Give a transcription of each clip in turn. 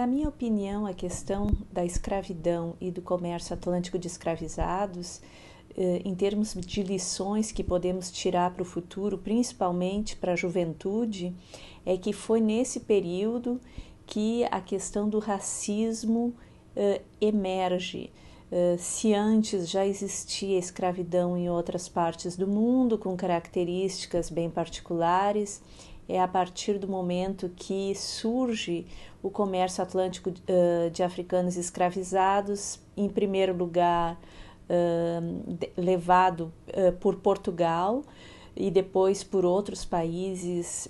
Na minha opinião, a questão da escravidão e do comércio atlântico de escravizados, em termos de lições que podemos tirar para o futuro, principalmente para a juventude, é que foi nesse período que a questão do racismo emerge. Se antes já existia escravidão em outras partes do mundo, com características bem particulares, é a partir do momento que surge o comércio atlântico de africanos escravizados, em primeiro lugar levado por Portugal e depois por outros países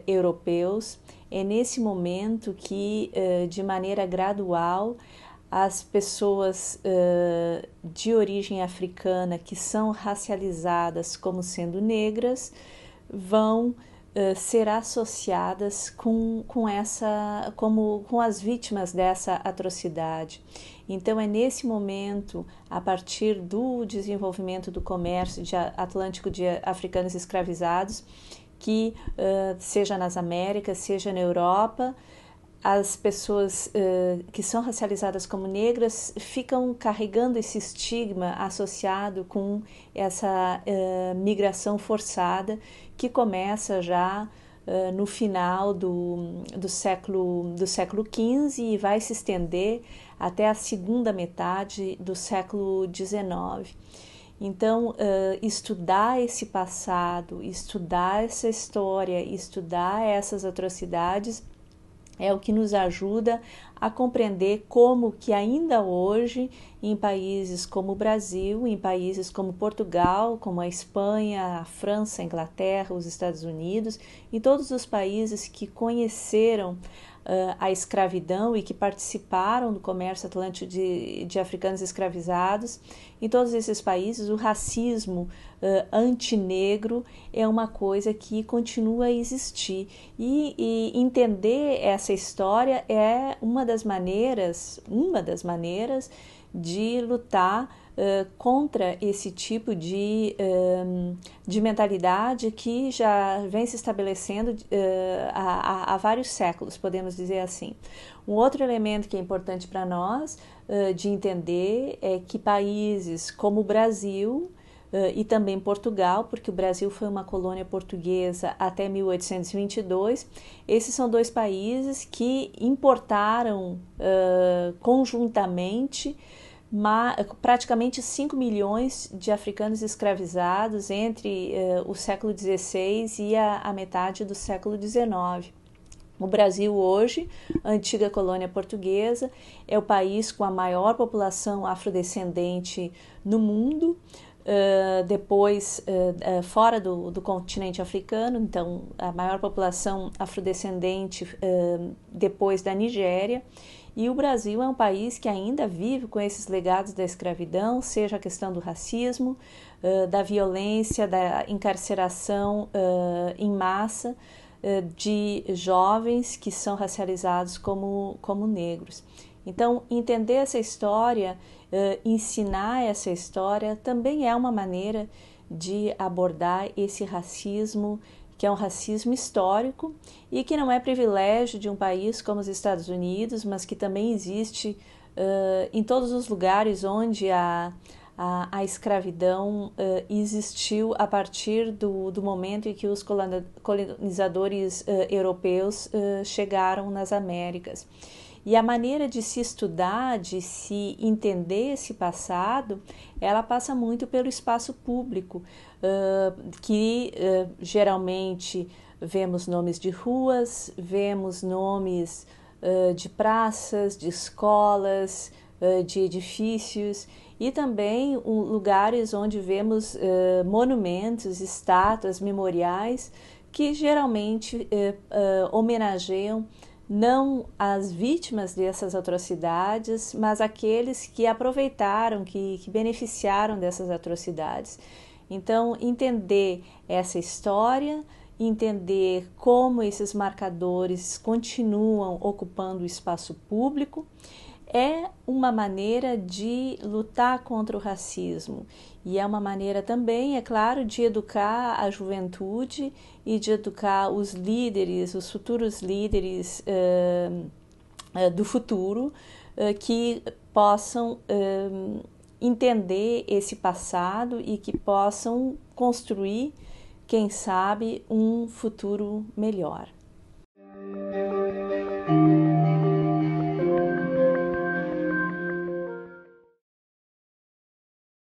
europeus. É nesse momento que, de maneira gradual, as pessoas de origem africana que são racializadas como sendo negras vão ser associadas com as vítimas dessa atrocidade. Então é nesse momento, a partir do desenvolvimento do comércio atlântico de africanos escravizados, que seja nas Américas, seja na Europa, as pessoas que são racializadas como negras ficam carregando esse estigma associado com essa migração forçada que começa já no final do século XV e vai se estender até a segunda metade do século XIX. Então, estudar esse passado, estudar essa história, estudar essas atrocidades é o que nos ajuda a compreender como que ainda hoje, em países como o Brasil, em países como Portugal, como a Espanha, a França, a Inglaterra, os Estados Unidos, em todos os países que conheceram a escravidão e que participaram do comércio atlântico de africanos escravizados, em todos esses países o racismo antinegro é uma coisa que continua a existir e entender essa história é uma das maneiras de lutar contra esse tipo de mentalidade que já vem se estabelecendo há vários séculos, podemos dizer assim. Um outro elemento que é importante para nós de entender é que países como o Brasil e também Portugal, porque o Brasil foi uma colônia portuguesa até 1822, esses são dois países que importaram conjuntamente praticamente 5 milhões de africanos escravizados entre o século XVI e a metade do século XIX. O Brasil hoje, a antiga colônia portuguesa, é o país com a maior população afrodescendente no mundo, depois fora do continente africano, então a maior população afrodescendente depois da Nigéria. E o Brasil é um país que ainda vive com esses legados da escravidão, seja a questão do racismo, da violência, da encarceração em massa de jovens que são racializados como negros. Então, entender essa história, ensinar essa história, também é uma maneira de abordar esse racismo, que é um racismo histórico e que não é privilégio de um país como os Estados Unidos, mas que também existe em todos os lugares onde a escravidão existiu a partir do momento em que os colonizadores europeus chegaram nas Américas. E a maneira de se estudar, de se entender esse passado, ela passa muito pelo espaço público, que geralmente vemos nomes de ruas, vemos nomes de praças, de escolas, de edifícios e também lugares onde vemos monumentos, estátuas, memoriais que geralmente homenageiam não as vítimas dessas atrocidades, mas aqueles que aproveitaram, que beneficiaram dessas atrocidades. Então, entender essa história, entender como esses marcadores continuam ocupando o espaço público, é uma maneira de lutar contra o racismo e é uma maneira também, é claro, de educar a juventude e de educar os líderes, os futuros líderes do futuro que possam entender esse passado e que possam construir, quem sabe, um futuro melhor.